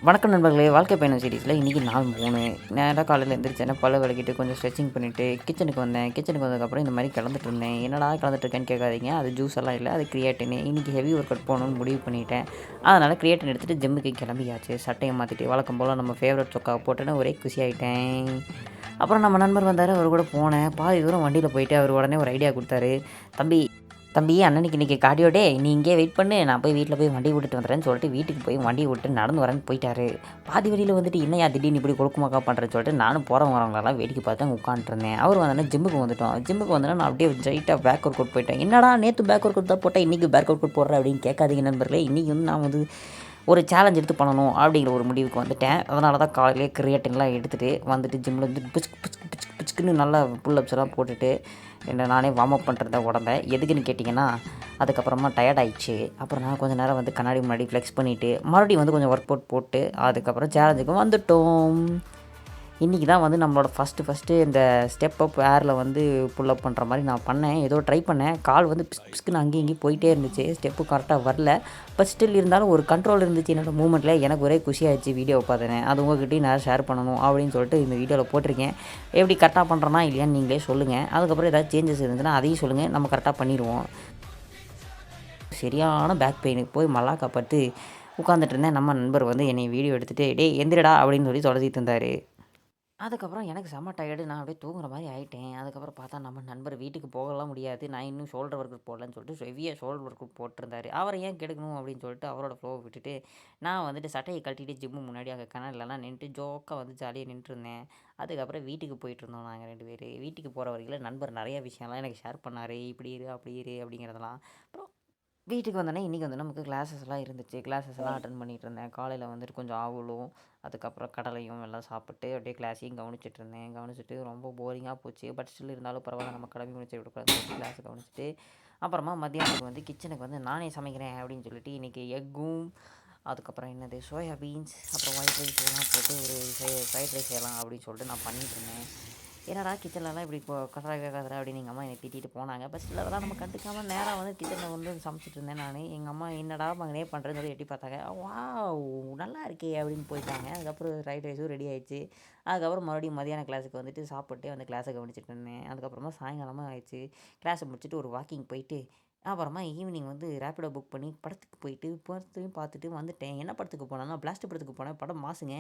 வணக்கம் நண்பர்களே! வாழ்க்கை பயணம் சீரிஸில இன்றைக்கி நாள் 3 நேரா காலையில எந்திரிச்சோனே பல்ல விளக்கிட்டு கொஞ்சம் ஸ்ட்ரெச்சிங் பண்ணிவிட்டு கிச்சனுக்கு வந்தேன். கிச்சனுக்கு வந்ததுக்கப்புறம் இந்த மாதிரி கிளந்துட்டு இருந்தேன். என்னடா கிளந்துட்டு இருக்கேன்னு கேட்காதீங்க. அது ஜூஸ் எல்லாம் இல்ல. அது கிரியேட்டின். இன்றைக்கி ஹெவி ஒர்க் அவுட் போகணும்னு முடிவு பண்ணிட்டேன். அதனால் கிரியேட்டின் எடுத்துகிட்டு ஜிம்முக்கு கிளம்பியாச்சு. சட்டையை மாற்றிட்டு வழக்கம் போல் நம்ம ஃபேவரட் சொக்காவை போட்டுன்னு ஒரே குஷி ஆகிட்டேன். அப்புறம் நம்ம நண்பர் வந்தார். அவர் கூட போனேன். பாதி தூரம் வண்டியில் போயிட்டு அவர் உடனே ஒரு ஐடியா கொடுத்தாரு. தம்பி தம்பி அண்ணனுக்கு இன்றைக்கி கார்டியோ டே. நீ இங்கே வெயிட் பண்ணு. நான் போய் வீட்டில் போய் வண்டி விட்டுட்டு வந்துடுறேன்னு சொல்லிட்டு வீட்டுக்கு போய் வண்டியை விட்டு நடந்து வரேன்னு போயிட்டாரு. பாதி வழியில் வந்துட்டு என்னையா திடீர்னு இப்படி கொழுக்குமாக்கா பண்ணுறேன்னு சொல்லிட்டு நானும் போகிறவங்க வரவங்களெல்லாம் வேடிக்கை பார்த்து உட்காந்துருந்தேன். அவர் வந்தோடனே ஜிம்முக்கு வந்துட்டோம். ஜிம்முக்கு வந்தோடனே நான் அப்படியே ஸ்ட்ரைட்டாக பேக் ஒர்க் அவுட் போயிட்டேன். என்னடா நேற்று பேக் ஒர்க் அவுட் தான் போட்டேன், இன்றைக்கி பேக் ஒர்க் அவுட் போடுறேன் அப்படின்னு கேட்காதீங்க நண்பர்களே. இன்றைக்கி வந்து நான் வந்து ஒரு சேலஞ்ச் எடுத்து பண்ணணும் அப்படிங்கிற ஒரு முடிவுக்கு வந்துட்டேன். அதனால தான் காலையிலே கிரியேட்டின்லாம் எடுத்துகிட்டு வந்துட்டு ஜிம்மில் வந்து பிச்சுக்குன்னு நல்லா புல்லப்ஸ் எல்லாம் போட்டுட்டு என்ன நானே வார்ம் அப் பண்ணுறத உடம்பை எதுக்குன்னு கேட்டிங்கன்னா, அதுக்கப்புறமா டயர்ட் ஆயிடுச்சு. அப்புறம் நான் கொஞ்சம் நேரம் வந்து கண்ணாடி முன்னாடி ஃப்ளெக்ஸ் பண்ணிவிட்டு மறுபடியும் வந்து கொஞ்சம் ஒர்க் அவுட் போட்டு அதுக்கப்புறம் சேலஞ்சுக்கு வந்துட்டோம். இன்றைக்கி தான் வந்து நம்மளோட ஃபஸ்ட்டு இந்த ஸ்டெப் அப் ஏரில் வந்து புல் அப் பண்ணுற மாதிரி நான் பண்ணேன். ஏதோ ட்ரை பண்ணேன். கால் வந்து பிஸ்குன்னு அங்கேயும் இங்கேயும் போயிட்டே இருந்துச்சு. ஸ்டெப்பு கரெக்டாக வரல. பட் ஸ்டில் இருந்தாலும் ஒரு கண்ட்ரோல் இருந்துச்சு என்னோடய மூமெண்ட்டில். எனக்கு ஒரே குஷியாகிடுச்சு வீடியோவை பார்த்தேன். அது உங்கள்கிட்டையும் நான் ஷேர் பண்ணணும் அப்படின்னு சொல்லிட்டு இந்த வீடியோவில் போட்டிருக்கேன். எப்படி கரெக்டாக பண்ணுறேன்னா இல்லையான்னு நீங்களே சொல்லுங்கள். அதுக்கப்புறம் ஏதாவது சேஞ்சஸ் இருந்துச்சுன்னா அதையும் சொல்லுங்கள். நம்ம கரெக்டாக பண்ணிடுவோம். சரியான பேக் பெயினுக்கு போய் மல்லாக்கா பட்டு உட்காந்துட்டு இருந்தேன். நம்ம நண்பர் வந்து என்னை வீடியோ எடுத்துகிட்டு டேய் எந்திரடா அப்படின்னு சொல்லி தொலைச்சிட்டு இருந்தார். அதுக்கப்புறம் எனக்கு செம்ம டயர்டு. நான் அப்படியே தூங்குற மாதிரி ஆகிட்டேன். அதுக்கப்புறம் பார்த்தா நம்ம நண்பர் வீட்டுக்கு போகலாம் முடியாது. நான் இன்னும் ஷோல்டர் ஒர்க் அவுட் போடலன்னு சொல்லிட்டு ஹெவியாக ஷோல்டர் ஒர்க் அவுட் போட்டிருந்தாரு. அவரை ஏன் கெடுக்கணும் அப்படின்னு சொல்லிட்டு அவரோட ஃப்ளோவை விட்டுட்டு நான் வந்துட்டு சட்டையை கழட்டிட்டு ஜிம்மு முன்னாடி அங்கே கனலெல்லாம் நின்றுட்டு ஜோக்காக வந்து ஜாலியாக நின்றுருந்தேன். அதுக்கப்புறம் வீட்டுக்கு போயிட்டு இருந்தோம் நாங்கள் 2 பேர். வீட்டுக்கு போகிற வரைக்கும் நண்பர் நிறைய விஷயம்லாம் எனக்கு ஷேர் பண்ணார். இப்படி இரு அப்படி இரு அப்படிங்கிறதெல்லாம். அப்புறம் வீட்டுக்கு வந்தோடனே இன்றைக்கி வந்து நமக்கு கிளாஸஸ்லாம் இருந்துச்சு. கிளாஸஸ்லாம் அட்டெண்ட் பண்ணிகிட்டு இருந்தேன். காலையில் வந்துட்டு கொஞ்சம் ஆவலும் அதுக்கப்புறம் கடலையும் எல்லாம் சாப்பிட்டு அப்படியே கிளாஸையும் கவனிச்சிட்டு இருந்தேன். கவனிச்சிட்டு ரொம்ப போரிங்காக போச்சு. பட் ஸ்டில் இருந்தாலும் பரவாயில்ல, நம்ம கடமை முடிச்சு விடக்கூடாதுன்னு சொல்லிட்டு கிளாஸை கவனிச்சிட்டு அப்புறமா மத்தியானத்துக்கு வந்து கிச்சனுக்கு வந்து நானே சமைக்கிறேன் அப்படின்னு சொல்லிட்டு இன்றைக்கி எக்கும் அதுக்கப்புறம் என்னது சோயா பீன்ஸ் அப்புறம் ஒயிட் ரைஸ் எல்லாம் போட்டு ஒரு ஃப்ரைட் ரைஸ் செய்யலாம் அப்படின்னு சொல்லிட்டு நான் பண்ணிகிட்டு இருந்தேன். என்னடா கிச்சன்லலாம் இப்படி கதற அப்படின்னு எங்கள் அம்மா என்னை திட்டிட்டு போனாங்க. பட் ஸ்டில் அதெல்லாம் நம்ம கண்டுக்காமல் நேராக வந்து கிச்சனில் வந்து சமைச்சிட்டு இருந்தேன் நான். எங்கள் அம்மா என்னடா மகனே பண்ணுறேன்னு சொல்லி எட்டி பார்த்தாங்க. வாவ் நல்லா இருக்கே அப்படின்னு போயிட்டாங்க. அதுக்கப்புறம் ஃப்ரைட் ரைஸும் ரெடி ஆயிடுச்சு. அதுக்கப்புறம் மறுபடியும் மதியான கிளாஸுக்கு வந்துட்டு சாப்பிட்டு அந்த கிளாஸை கவனிச்சிட்டு இருந்தேன். அதுக்கப்புறமா சாயங்காலமாக ஆயிடுச்சு. கிளாஸை முடிச்சுட்டு ஒரு வாக்கிங் போயிட்டு அப்புறமா ஈவினிங் வந்து ரேப்பிடோ புக் பண்ணி படத்துக்கு போயிட்டு படத்தையும் பார்த்துட்டு வந்துட்டேன். என்ன படத்துக்கு போனேன்னா பிளாஸ்ட் படத்துக்கு போனேன். படம் மாசுங்க.